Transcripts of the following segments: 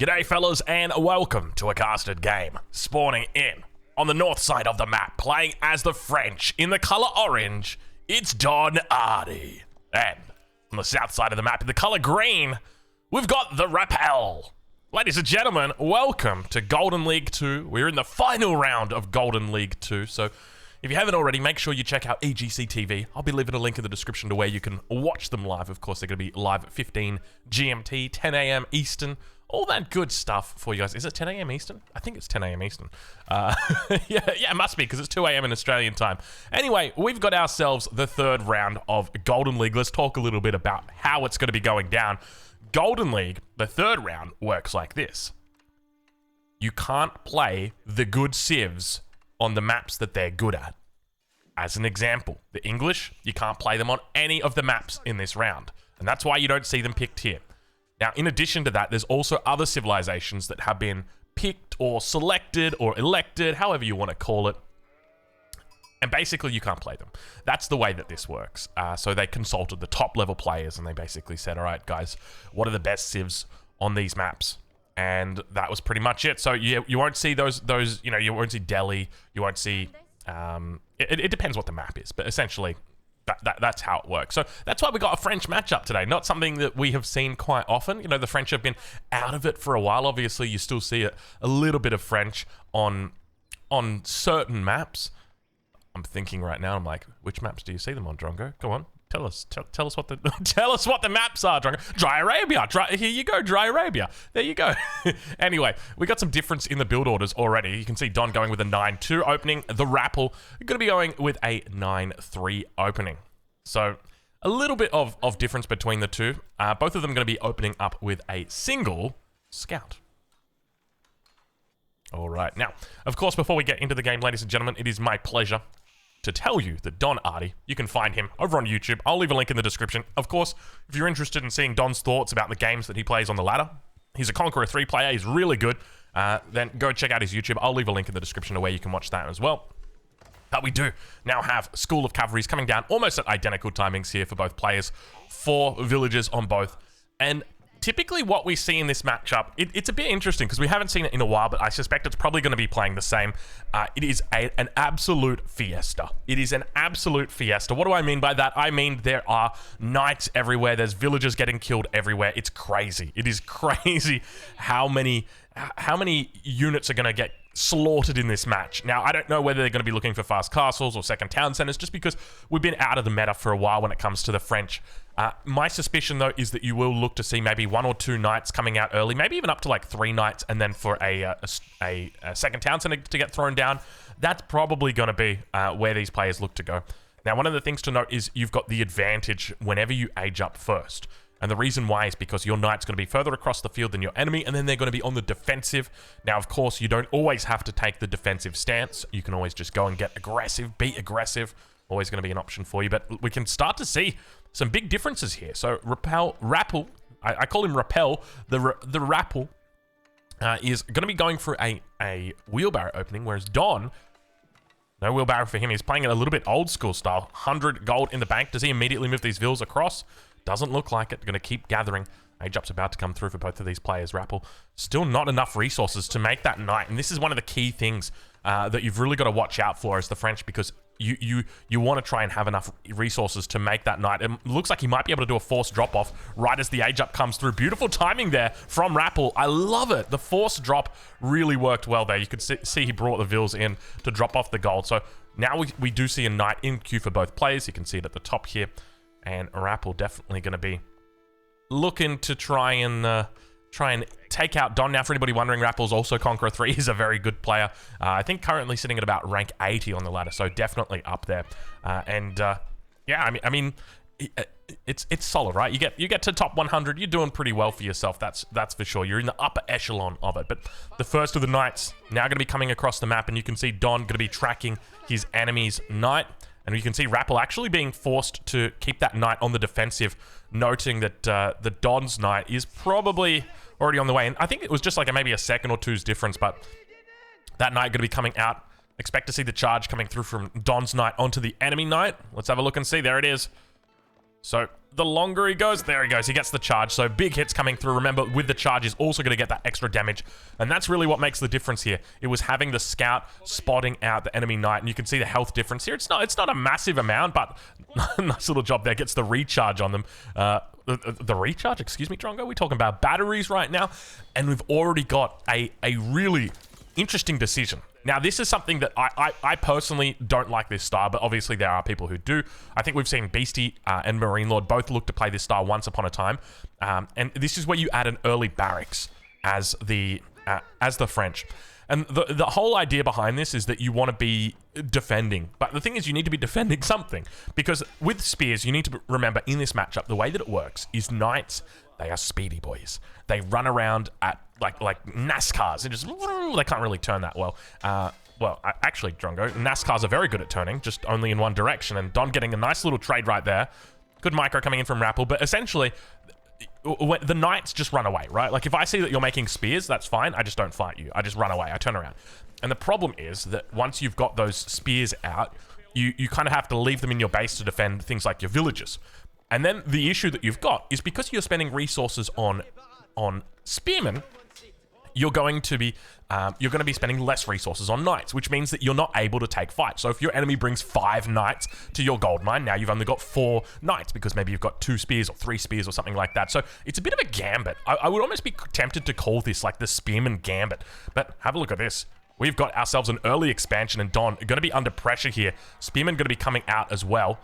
G'day fellas and welcome to a casted game. Spawning in on the north side of the map, playing as the French in the colour orange, it's Don Ardy. And on the south side of the map in the colour green, we've got the Rappel. Ladies and gentlemen, welcome to Golden League 2. We're in the final round of Golden League 2, so if you haven't already, make sure you check out EGC TV. I'll be leaving a link in the description to where you can watch them live. Of course, they're going to be live at 15 GMT, 10 a.m. Eastern, all that good stuff for you guys. Is it 10 a.m. Eastern? I think it's 10 a.m. Eastern. Yeah, it must be because it's 2 a.m. in Australian time. Anyway, we've got ourselves the third round of Golden League. Let's talk a little bit about how it's going to be going down. Golden League, the third round, works like this. You can't play the good civs on the maps that they're good at. As an example, the English, you can't play them on any of the maps in this round. And that's why you don't see them picked here. Now, in addition to that, there's also other civilizations that have been picked or selected or elected, however you want to call it. And basically, you can't play them. That's the way that this works. So they consulted the top level players and they basically said, all right, guys, what are the best civs on these maps? And that was pretty much it. So you won't see those, you know, you won't see Delhi, you won't see, it depends what the map is, but essentially that's how it works. So that's why we got a French matchup today, not something that we have seen quite often. You know, the French have been out of it for a while. Obviously, you still see a little bit of French on certain maps. I'm thinking right now, I'm like, which maps do you see them on, Drongo? Go on, tell us what the tell us what the maps are, Drongo. Dry Arabia. Here you go, Dry Arabia. There you go. Anyway, we got some difference in the build orders already. You can see Don going with a 9-2 opening. The Rappel going to be going with a 9-3 opening. So a little bit of difference between the two. Both of them going to be opening up with a single scout. All right. Now, of course, before we get into the game, ladies and gentlemen, it is my pleasure to tell you that Don Ardy, you can find him over on YouTube. I'll leave a link in the description. Of course, if you're interested in seeing Don's thoughts about the games that he plays on the ladder, he's a Conqueror 3 player. He's really good. Then go check out his YouTube. I'll leave a link in the description to where you can watch that as well. But we do now have School of Cavalry's coming down almost at identical timings here for both players. 4 villages on both. And typically what we see in this matchup, it's a bit interesting because we haven't seen it in a while, but I suspect it's probably going to be playing the same. It is an absolute fiesta. It is an absolute fiesta. What do I mean by that? I mean there are knights everywhere. There's villagers getting killed everywhere. It's crazy. It is crazy how many units are going to get slaughtered in this match. Now, I don't know whether they're going to be looking for fast castles or second town centers, just because we've been out of the meta for a while when it comes to the French. My suspicion, though, is that you will look to see maybe 1 or 2 knights coming out early, maybe even up to like 3 knights, and then for a second town center to get thrown down. That's probably going to be where these players look to go. Now, one of the things to note is you've got the advantage whenever you age up first. And the reason why is because your knight's going to be further across the field than your enemy, and then they're going to be on the defensive. Now, of course, you don't always have to take the defensive stance. You can always just go and get aggressive, be aggressive. Always going to be an option for you, but we can start to see some big differences here. So, Rappel, I call him Rappel. The Rappel is going to be going for a wheelbarrow opening, whereas Don, no wheelbarrow for him. He's playing it a little bit old school style. 100 gold in the bank. Does he immediately move these villas across? Doesn't look like it. They're going to keep gathering. Age up's about to come through for both of these players. Rappel, still not enough resources to make that knight. And this is one of the key things that you've really got to watch out for as the French, because you want to try and have enough resources to make that knight. It looks like he might be able to do a forced drop-off right as the age up comes through. Beautiful timing there from Rappel. I love it. The forced drop really worked well there. You could see he brought the vills in to drop off the gold. So now we do see a knight in queue for both players. You can see it at the top here. And Rappel definitely going to be looking to try and take out Don. Now, for anybody wondering, Rappel's also Conqueror 3. He's a very good player. I think currently sitting at about rank 80 on the ladder, so definitely up there. Yeah, I mean, it's solid, right? You get to top 100, you're doing pretty well for yourself. That's for sure. You're in the upper echelon of it. But the first of the knights now going to be coming across the map, and you can see Don going to be tracking his enemy's knight. And you can see Rappel actually being forced to keep that knight on the defensive, noting that the Don's knight is probably already on the way. And I think it was just like maybe a second or two's difference, but that knight going to be coming out. Expect to see the charge coming through from Don's knight onto the enemy knight. Let's have a look and see. There it is. So the longer he goes, there he goes. He gets the charge. So big hits coming through. Remember, with the charge, he's also going to get that extra damage. And that's really what makes the difference here. It was having the scout spotting out the enemy knight. And you can see the health difference here. It's not a massive amount, but nice little job there. Gets the recharge on them. The recharge? Excuse me, Drongo? We're talking about batteries right now. And we've already got a really interesting decision. Now, this is something that I personally don't like this style, but obviously there are people who do. I think we've seen Beastie and Marine Lord both look to play this style once upon a time. And this is where you add an early barracks as the French. And the whole idea behind this is that you want to be defending. But the thing is, you need to be defending something. Because with spears, you need to remember in this matchup, the way that it works is knights, they are speedy boys. They run around at like NASCARs and just, they can't really turn that well. Actually, Drongo, NASCARs are very good at turning, just only in one direction. And Don getting a nice little trade right there. Good micro coming in from Rappel. But essentially, the knights just run away, right? Like if I see that you're making spears, that's fine. I just don't fight you. I just run away. I turn around. And the problem is that once you've got those spears out, you kind of have to leave them in your base to defend things like your villages. And then the issue that you've got is because you're spending resources on spearmen, you're going to be spending less resources on knights, which means that you're not able to take fights. So if your enemy brings 5 knights to your gold mine, now you've only got 4 knights because maybe you've got 2 spears or 3 spears or something like that. So it's a bit of a gambit. I would almost be tempted to call this like the Spearman gambit. But have a look at this. We've got ourselves an early expansion, and Don going to be under pressure here. Spearman going to be coming out as well.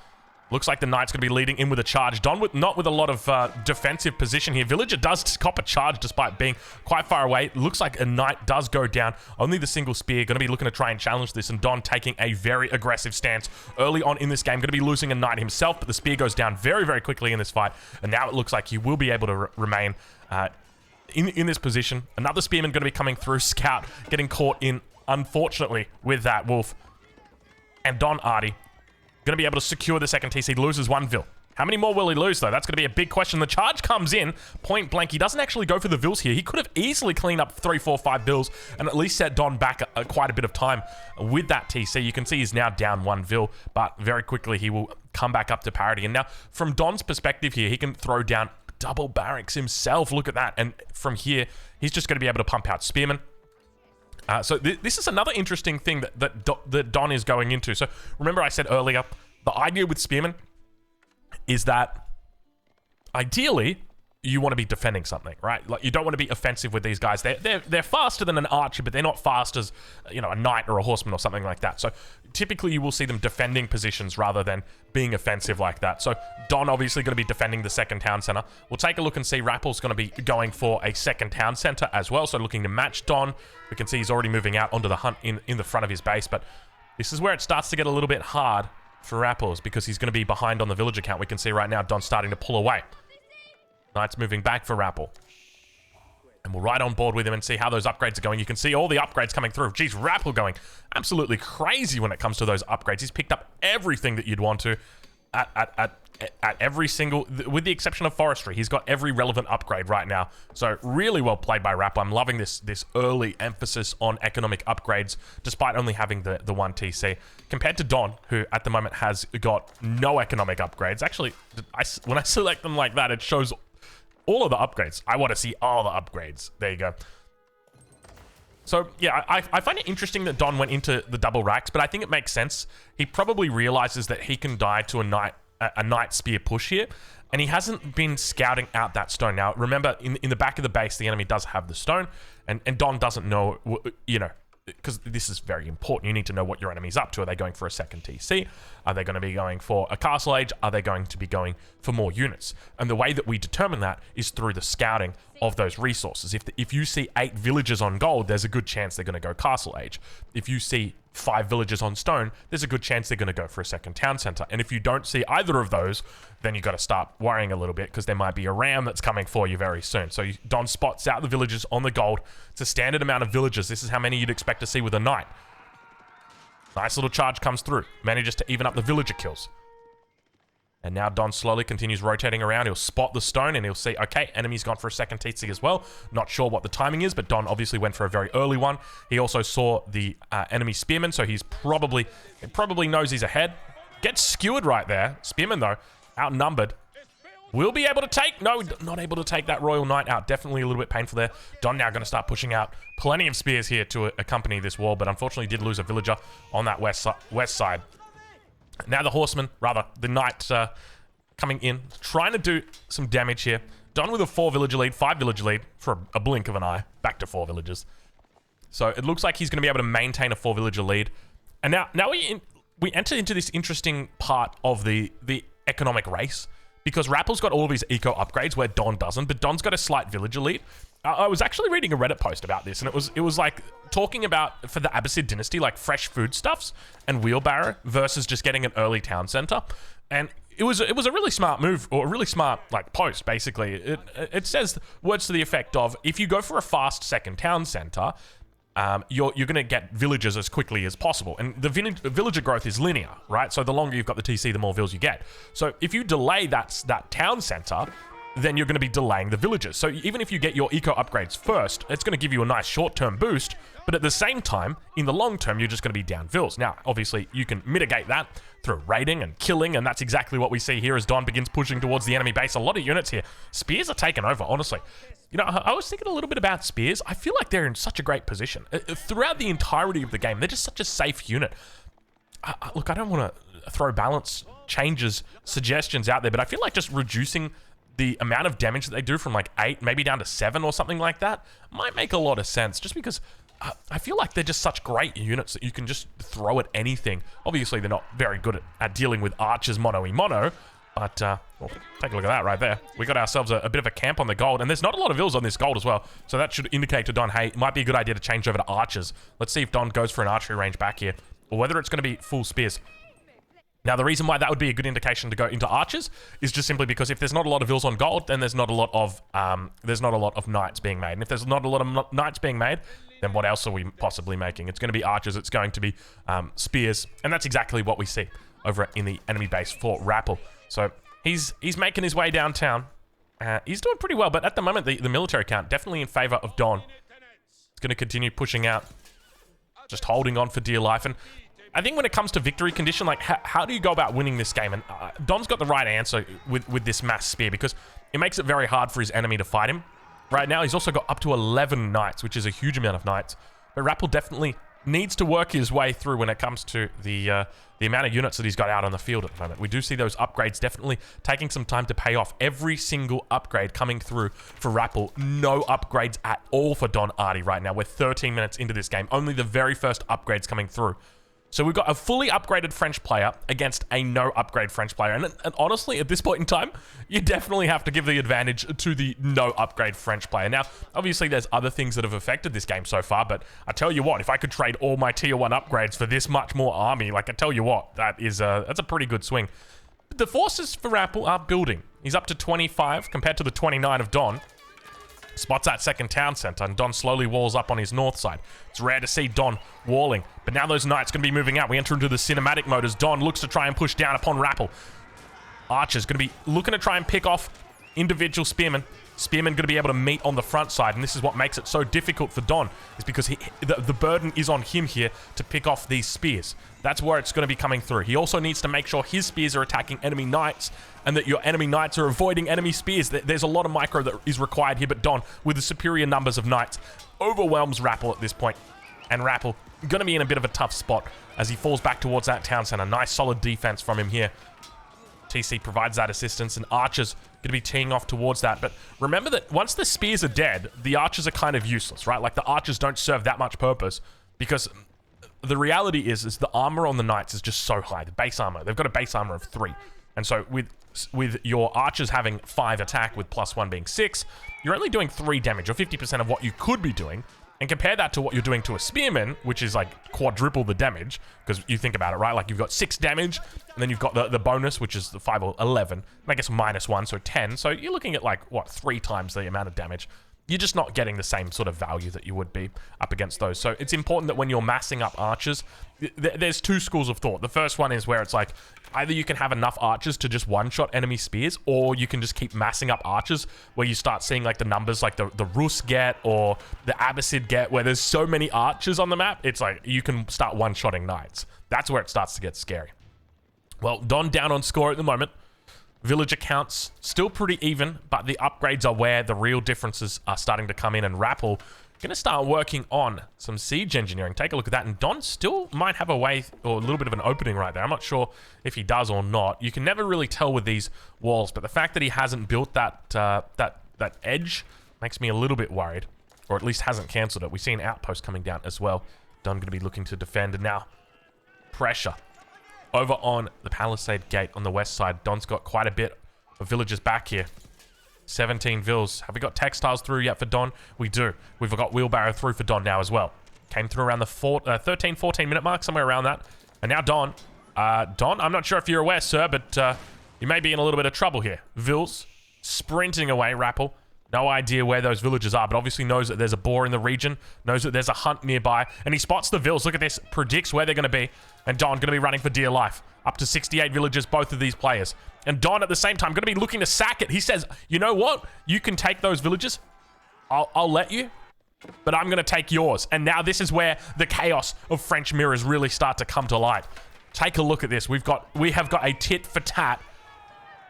Looks like the knight's going to be leading in with a charge. Don not with a lot of defensive position here. Villager does cop a charge despite being quite far away. Looks like a knight does go down. Only the single spear. Going to be looking to try and challenge this. And Don taking a very aggressive stance early on in this game. Going to be losing a knight himself. But the spear goes down very, very quickly in this fight. And now it looks like he will be able to remain in this position. Another spearman going to be coming through. Scout getting caught in, unfortunately, with that wolf. And Don Artie going to be able to secure the second TC. Loses 1 Vil. How many more will he lose, though? That's going to be a big question. The charge comes in, point blank. He doesn't actually go for the Vils here. He could have easily cleaned up 3, 4, 5 Vils and at least set Don back quite a bit of time with that TC. You can see he's now down 1 Vil, but very quickly he will come back up to parity. And now, from Don's perspective here, he can throw down double barracks himself. Look at that. And from here, he's just going to be able to pump out Spearman. So this is another interesting thing that Don is going into. So remember I said earlier, the idea with Spearman is that ideally you want to be defending something, right? Like you don't want to be offensive with these guys. They're faster than an archer, but they're not fast as a knight or a horseman or something like that. So typically you will see them defending positions rather than being offensive like that. So Don obviously going to be defending the second town center. We'll take a look and see Rappel's going to be going for a second town center as well. So looking to match Don. We can see he's already moving out onto the hunt in the front of his base, but this is where it starts to get a little bit hard for Rappels because he's going to be behind on the villager count. We can see right now Don's starting to pull away. Knight's moving back for Rappel. And we'll ride on board with him and see how those upgrades are going. You can see all the upgrades coming through. Geez, Rappel going absolutely crazy when it comes to those upgrades. He's picked up everything that you'd want to at every single, with the exception of forestry. He's got every relevant upgrade right now. So really well played by Rappel. I'm loving this early emphasis on economic upgrades, despite only having the 1 TC. Compared to Don, who at the moment has got no economic upgrades. Actually, when I select them like that, it shows all of the upgrades. I want to see all the upgrades. There you go. So, yeah, I find it interesting that Don went into the double racks, but I think it makes sense. He probably realizes that he can die to a knight spear push here, and he hasn't been scouting out that stone. Now, remember, in the back of the base, the enemy does have the stone, and Don doesn't know, because this is very important. You need to know what your enemy's up to. Are they going for a second TC? Are they going to be going for a castle age? Are they going to be going for more units? And the way that we determine that is through the scouting of those resources. If you see 8 villages on gold, there's a good chance they're going to go castle age. If you see 5 villages on stone, there's a good chance they're going to go for a second town center. And if you don't see either of those, then you got to start worrying a little bit because there might be a ram that's coming for you very soon. So Don spots out the villages on the gold. It's a standard amount of villages. This is how many you'd expect to see with a knight. Nice little charge comes through. Manages to even up the villager kills. And now Don slowly continues rotating around. He'll spot the stone and he'll see, okay, enemy's gone for a second TC as well. Not sure what the timing is, but Don obviously went for a very early one. He also saw the enemy Spearman, so he probably knows he's ahead. Gets skewered right there. Spearman, though, outnumbered. Will be able to take, no, not able to take that Royal Knight out. Definitely a little bit painful there. Don now going to start pushing out plenty of spears here to accompany this wall, but unfortunately did lose a villager on that west side. Now the horseman, rather, the knight coming in, trying to do some damage here. Don with a 4-villager lead, 5-villager lead for a blink of an eye. Back to 4 villagers. So it looks like he's going to be able to maintain a 4-villager lead. And now we enter into this interesting part of the economic race, because Rappel's got all of his eco upgrades where Don doesn't, but Don's got a slight villager lead. I was actually reading a Reddit post about this, and it was like talking about, for the Abbasid dynasty, like fresh foodstuffs and wheelbarrow versus just getting an early town center. And it was a really smart move, or a really smart like post. Basically, it says words to the effect of, if you go for a fast second town center, you're going to get villagers as quickly as possible. And the villager growth is linear, right? So the longer you've got the TC, the more vills you get. So if you delay that town center, then you're going to be delaying the villagers. So even if you get your eco upgrades first, it's going to give you a nice short-term boost, but at the same time, in the long term, you're just going to be down vills. Now, obviously, you can mitigate that through raiding and killing, and that's exactly what we see here as Don begins pushing towards the enemy base. A lot of units here. Spears are taken over, honestly. You know, I was thinking a little bit about spears. I feel like they're in such a great position. Throughout the entirety of the game, they're just such a safe unit. Look, I don't want to throw balance changes, suggestions out there, but I feel like just reducing the amount of damage that they do from like 8, maybe down to 7 or something like that might make a lot of sense, just because I feel like they're just such great units that you can just throw at anything. Obviously, they're not very good at dealing with archers mono-y-mono, but well, take a look at that right there. We got ourselves a bit of a camp on the gold, and there's not a lot of vills on this gold as well, so that should indicate to Don, hey, it might be a good idea to change over to archers. Let's see if Don goes for an archery range back here, or whether it's going to be full spears. Now, the reason why that would be a good indication to go into archers is just simply because if there's not a lot of vills on gold, then there's not a lot of knights being made. And if there's not a lot of knights being made, then what else are we possibly making? It's going to be archers, it's going to be spears, and that's exactly what we see over in the enemy base for Rappel. So he's making his way downtown. He's doing pretty well, but at the moment, the military count definitely in favor of Don. He's going to continue pushing out, just holding on for dear life. And I think when it comes to victory condition, like how do you go about winning this game? And Don's got the right answer with this mass spear, because it makes it very hard for his enemy to fight him. Right now, he's also got up to 11 knights, which is a huge amount of knights. But Rappel definitely needs to work his way through when it comes to the amount of units that he's got out on the field at the moment. We do see those upgrades definitely taking some time to pay off. Every single upgrade coming through for Rappel. No upgrades at all for Don Artie right now. We're 13 minutes into this game. Only the very first upgrades coming through. So we've got a fully upgraded French player against a no upgrade French player. And honestly, at this point in time, you definitely have to give the advantage to the no upgrade French player. Now, obviously, there's other things that have affected this game so far, but I tell you what, if I could trade all my tier 1 upgrades for this much more army, like I tell you what, that's a pretty good swing. But the forces for Rappel are building. He's up to 25 compared to the 29 of Don. Spots that second town center, and Don slowly walls up on his north side. It's rare to see Don walling, but now those knights going to be moving out. We enter into the cinematic mode as Don looks to try and push down upon Rappel. Archer's going to be looking to try and pick off individual spearmen. Spearman going to be able to meet on the front side, and this is what makes it so difficult for Don, is because the burden is on him here to pick off these spears. That's where it's going to be coming through. He also needs to make sure his spears are attacking enemy knights, and that your enemy knights are avoiding enemy spears. There's a lot of micro that is required here, but Don, with the superior numbers of knights, overwhelms Rappel at this point. And Rappel going to be in a bit of a tough spot as he falls back towards that town center. Nice solid defense from him here. TC provides that assistance, and archers going to be teeing off towards that. But remember that once the spears are dead, the archers are kind of useless, right? Like, the archers don't serve that much purpose, because the reality is the armor on the knights is just so high. The base armor, they've got a base armor of 3. And so with your archers having 5 attack with +1 being 6, you're only doing 3 damage, or 50% of what you could be doing. And compare that to what you're doing to a spearman, which is like quadruple the damage, because you think about it, right? Like, you've got 6 damage, and then you've got the bonus, which is the 5 or 11, and I guess -1, so 10. So you're looking at like, what, 3 times the amount of damage. You're just not getting the same sort of value that you would be up against those. So it's important that when you're massing up archers, there's 2 schools of thought. The first one is where it's like, either you can have enough archers to just one-shot enemy spears, or you can just keep massing up archers, where you start seeing like the numbers like the Rus get or the Abbasid get, where there's so many archers on the map, it's like you can start one-shotting knights. That's where it starts to get scary. Well, Don down on score at the moment. Villager counts still pretty even, but the upgrades are where the real differences are starting to come in, and Rappel going to start working on some siege engineering. Take a look at that, and Don still might have a way, or a little bit of an opening right there. I'm not sure if he does or not. You can never really tell with these walls, but the fact that he hasn't built that that edge makes me a little bit worried, or at least hasn't cancelled it. We see an outpost coming down as well. Don going to be looking to defend, and now pressure over on the palisade gate on the west side. Don's got quite a bit of villagers back here. 17 vills. Have we got textiles through yet for Don? We do. We've got wheelbarrow through for Don now as well. Came through around the 13, 14 minute mark, somewhere around that. And now Don. Don, I'm not sure if you're aware, sir, but you may be in a little bit of trouble here. Vills sprinting away. Rappel, no idea where those villagers are, but obviously knows that there's a boar in the region, knows that there's a hunt nearby, and he spots the vills. Look at this, predicts where they're going to be, and Don going to be running for dear life. Up to 68 villagers, both of these players. And Don at the same time going to be looking to sack it. He says, you know what? You can take those villagers. I'll let you, but I'm going to take yours. And now this is where the chaos of French mirrors really start to come to light. Take a look at this. We have got a tit for tat,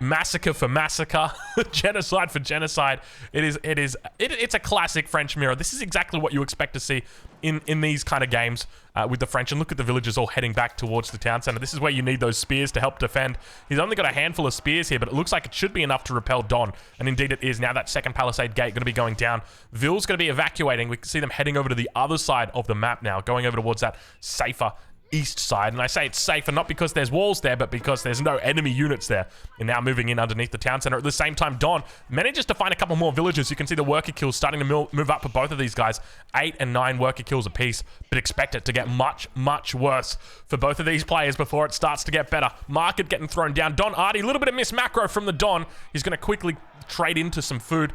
massacre for massacre, genocide for genocide. It's a classic French mirror. This is exactly what you expect to see in these kind of games with the French. And look at the villagers all heading back towards the town center. This is where you need those spears to help defend. He's only got a handful of spears here, but it looks like it should be enough to repel Don. And indeed it is. Now that second palisade gate going to be going down. Ville's going to be evacuating. We can see them heading over to the other side of the map now, going over towards that safer east side. And I say it's safer not because there's walls there, but because there's no enemy units there. And now moving in underneath the town center. At the same time, Don manages to find a couple more villagers. You can see the worker kills starting to move up for both of these guys. 8 and 9 worker kills apiece, but expect it to get much, much worse for both of these players before it starts to get better. Market getting thrown down. Don Artie, a little bit of miss macro from the Don. He's going to quickly trade into some food.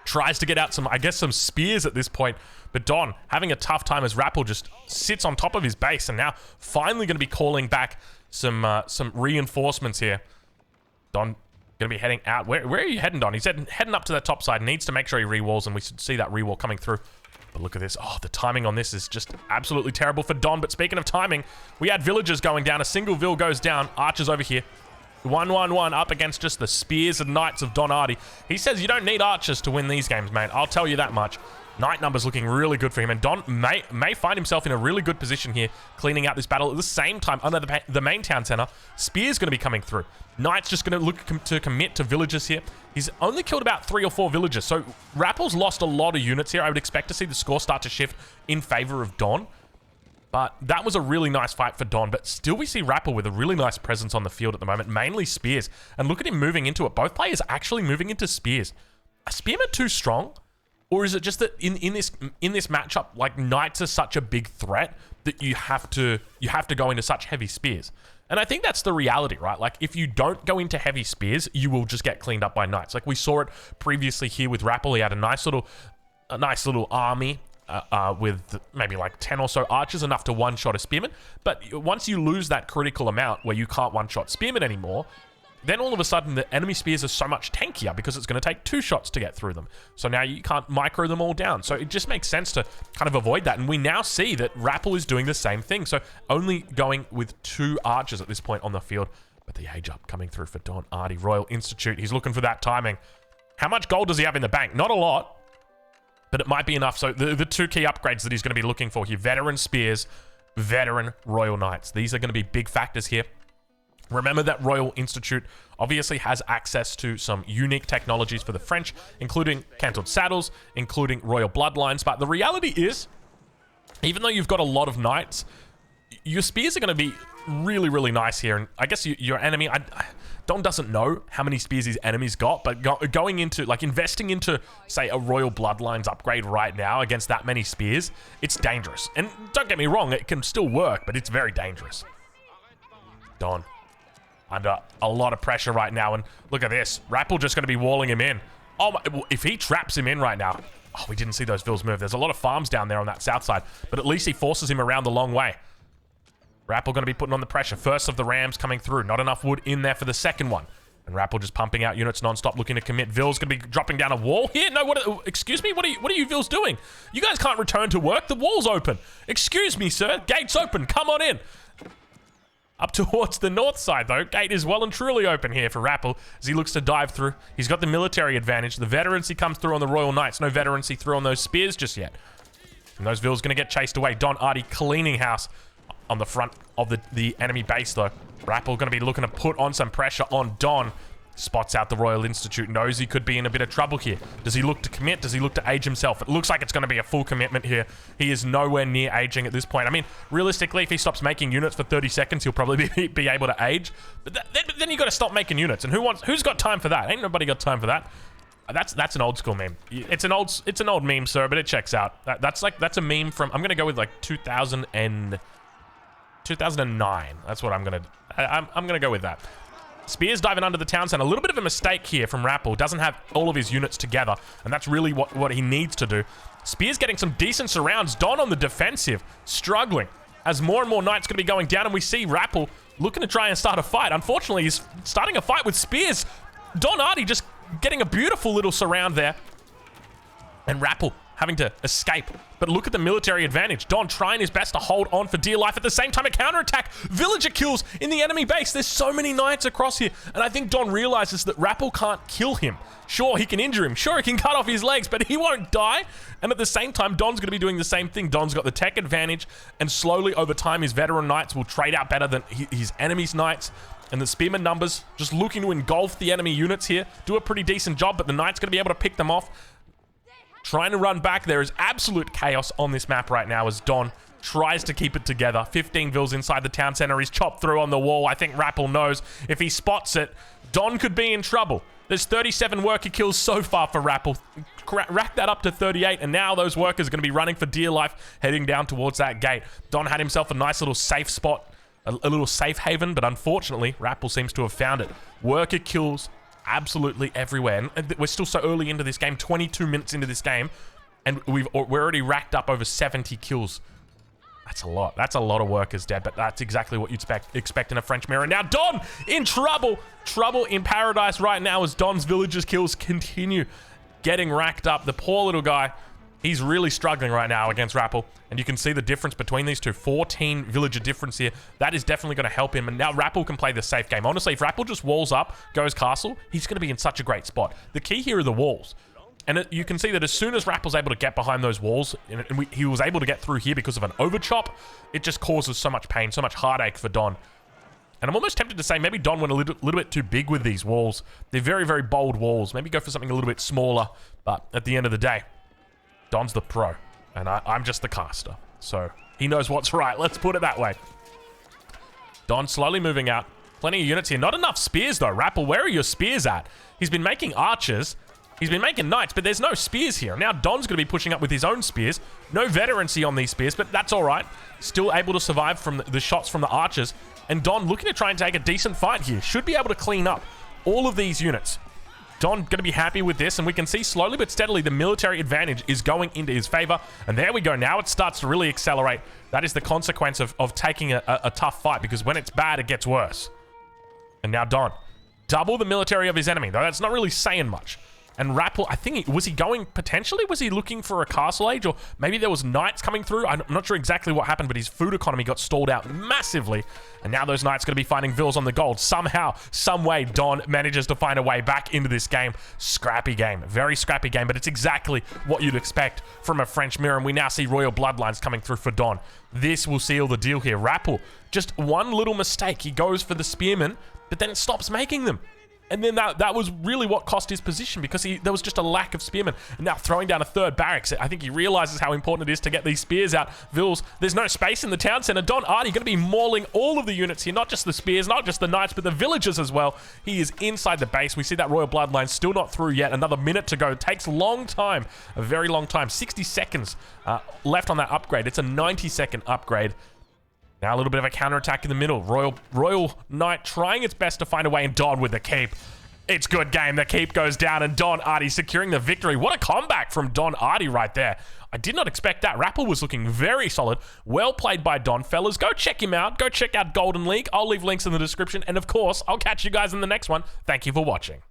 Tries to get out some, I guess, some spears at this point. But Don having a tough time as Rappel just sits on top of his base, and now finally going to be calling back some reinforcements here. Don going to be heading out. Where are you heading, Don? He's heading up to that top side. Needs to make sure he re-walls, and we should see that re-wall coming through. But look at this. Oh, the timing on this is just absolutely terrible for Don. But speaking of timing, we had villagers going down. A single vill goes down. Archers over here. 1-1-1 up against just the spears and knights of Don Artie. He says you don't need archers to win these games, mate. I'll tell you that much. Knight numbers looking really good for him, and Don may find himself in a really good position here, cleaning out this battle. At the same time, under the main town center, spears going to be coming through. Knight's just going to look to commit to villagers here. He's only killed about 3 or 4 villagers, so Rappel's lost a lot of units here. I would expect to see the score start to shift in favor of Don. But that was a really nice fight for Don. But still we see Rappel with a really nice presence on the field at the moment. Mainly spears. And look at him moving into it. Both players actually moving into spears. Are Spearman too strong? Or is it just that in this matchup, like, knights are such a big threat that you have to go into such heavy spears? And I think that's the reality, right? Like, if you don't go into heavy spears, you will just get cleaned up by knights. Like we saw it previously here with Rappel. He had a nice little army. With maybe like 10 or so archers, enough to one-shot a spearman. But once you lose that critical amount where you can't one-shot spearmen anymore, then all of a sudden the enemy spears are so much tankier because it's going to take 2 shots to get through them. So now you can't micro them all down. So it just makes sense to kind of avoid that. And we now see that Rappel is doing the same thing. So only going with 2 archers at this point on the field. But the age up coming through for Don Artie. Royal Institute, he's looking for that timing. How much gold does he have in the bank? Not a lot. But it might be enough. So the 2 key upgrades that he's going to be looking for here. Veteran Spears, Veteran Royal Knights. These are going to be big factors here. Remember that Royal Institute obviously has access to some unique technologies for the French, including cantled saddles, including royal bloodlines. But the reality is, even though you've got a lot of knights, your spears are going to be really, really nice here. And I guess your enemy... Don doesn't know how many spears his enemies got, but going into, like, investing into, say, a Royal Bloodlines upgrade right now against that many spears, it's dangerous. And don't get me wrong, it can still work, but it's very dangerous. Don, under a lot of pressure right now, and look at this. Rappel just going to be walling him in. Oh, my, if he traps him in right now... Oh, we didn't see those vills move. There's a lot of farms down there on that south side, but at least he forces him around the long way. Rappel going to be putting on the pressure. First of the rams coming through. Not enough wood in there for the second one. And Rappel just pumping out units non-stop, looking to commit. Ville's going to be dropping down a wall here. No, excuse me? What are you Vills doing? You guys can't return to work. The wall's open. Excuse me, sir. Gate's open. Come on in. up towards the north side, though. Gate is well and truly open here for Rappel as he looks to dive through. He's got the military advantage. The veterancy comes through on the Royal Knights. No veterancy through on those spears just yet. And those vills going to get chased away. Don Artie cleaning house on the front of the enemy base, though. Rappel going to be looking to put on some pressure on Don. Spots out the Royal Institute, knows he could be in a bit of trouble here. Does he look to commit? Does he look to age himself? It looks like it's going to be a full commitment here. He is nowhere near aging at this point. I mean, realistically, if he stops making units for 30 seconds, he'll probably be able to age. But then you got to stop making units. And who's got time for that? Ain't nobody got time for that. That's an old school meme. It's an old meme, sir, but it checks out. That's a meme from, I'm going to go with like 2009. That's what I'm going to go with that. Spears diving under the town center. A little bit of a mistake here from Rappel. Doesn't have all of his units together, and that's really what he needs to do. Spears getting some decent surrounds. Don on the defensive, struggling as more and more knights going to be going down, and we see Rappel looking to try and start a fight. Unfortunately, he's starting a fight with Spears. Don Artie just getting a beautiful little surround there, and Rappel having to escape. But look at the military advantage. Don trying his best to hold on for dear life. At the same time, a counterattack. Villager kills in the enemy base. There's so many knights across here. And I think Don realizes that Rappel can't kill him. Sure, he can injure him. Sure, he can cut off his legs, but he won't die. And at the same time, Don's going to be doing the same thing. Don's got the tech advantage. And slowly over time, his veteran knights will trade out better than his enemy's knights. And the Spearman numbers just looking to engulf the enemy units here. Do a pretty decent job, but the knight's going to be able to pick them off. Trying to run back. There is absolute chaos on this map right now as Don tries to keep it together. 15 vills inside the town center. He's chopped through on the wall. I think Rappel knows if he spots it, Don could be in trouble. There's 37 worker kills so far for Rappel. Rack that up to 38, and now those workers are going to be running for dear life, heading down towards that gate. Don had himself a nice little safe spot, a little safe haven, but unfortunately, Rappel seems to have found it. Worker kills absolutely everywhere, and we're still so early into this game, 22 minutes into this game, and we're already racked up over 70 kills. That's a lot. That's a lot of workers dead, but that's exactly what you'd expect in a French mirror. Now Don in trouble. Trouble in paradise right now as Don's villagers kills continue getting racked up. The poor little guy, he's really struggling right now against Rappel, and you can see the difference between these two. 14 villager difference here. That is definitely going to help him, and now Rappel can play the safe game. Honestly, if Rappel just walls up, goes castle, he's going to be in such a great spot. The key here are the walls. And you can see that as soon as Rappel's able to get behind those walls, and he was able to get through here because of an overchop, it just causes so much pain, so much heartache for Don. And I'm almost tempted to say maybe Don went a little bit too big with these walls. They're very, very bold walls. Maybe go for something a little bit smaller, but at the end of the day, Don's the pro, and I'm just the caster. So he knows what's right. Let's put it that way. Don slowly moving out. Plenty of units here. Not enough spears, though. Rappel, where are your spears at? He's been making archers. He's been making knights, but there's no spears here. Now Don's going to be pushing up with his own spears. No veterancy on these spears, but that's all right. Still able to survive from the shots from the archers. And Don looking to try and take a decent fight here. Should be able to clean up all of these units. Don going to be happy with this, and we can see slowly but steadily the military advantage is going into his favor. And there we go. Now it starts to really accelerate. That is the consequence of taking a tough fight, because when it's bad, it gets worse. And now Don, double the military of his enemy, though that's not really saying much. And Rappel, I think, was he looking for a castle age? Or maybe there was knights coming through? I'm not sure exactly what happened, but his food economy got stalled out massively. And now those knights going to be finding vills on the gold. Somehow, some way, Don manages to find a way back into this game. Scrappy game. Very scrappy game, but it's exactly what you'd expect from a French mirror. And we now see royal bloodlines coming through for Don. This will seal the deal here. Rappel, just one little mistake. He goes for the spearmen, but then stops making them. And then that was really what cost his position, because there was just a lack of spearmen. And now throwing down a third barracks, I think he realizes how important it is to get these spears out. Vills, there's no space in the town center. Don Artie going to be mauling all of the units here, not just the spears, not just the knights, but the villagers as well. He is inside the base. We see that royal bloodline still not through yet. Another minute to go. It takes a long time, a very long time. 60 seconds left on that upgrade. It's a 90-second upgrade. Now a little bit of a counterattack in the middle. Royal Knight trying its best to find a way, and Don with the keep. It's good game. The keep goes down, and Don Artie securing the victory. What a comeback from Don Artie right there. I did not expect that. Rappel was looking very solid. Well played by Don. Fellas, go check him out. Go check out Golden League. I'll leave links in the description. And of course, I'll catch you guys in the next one. Thank you for watching.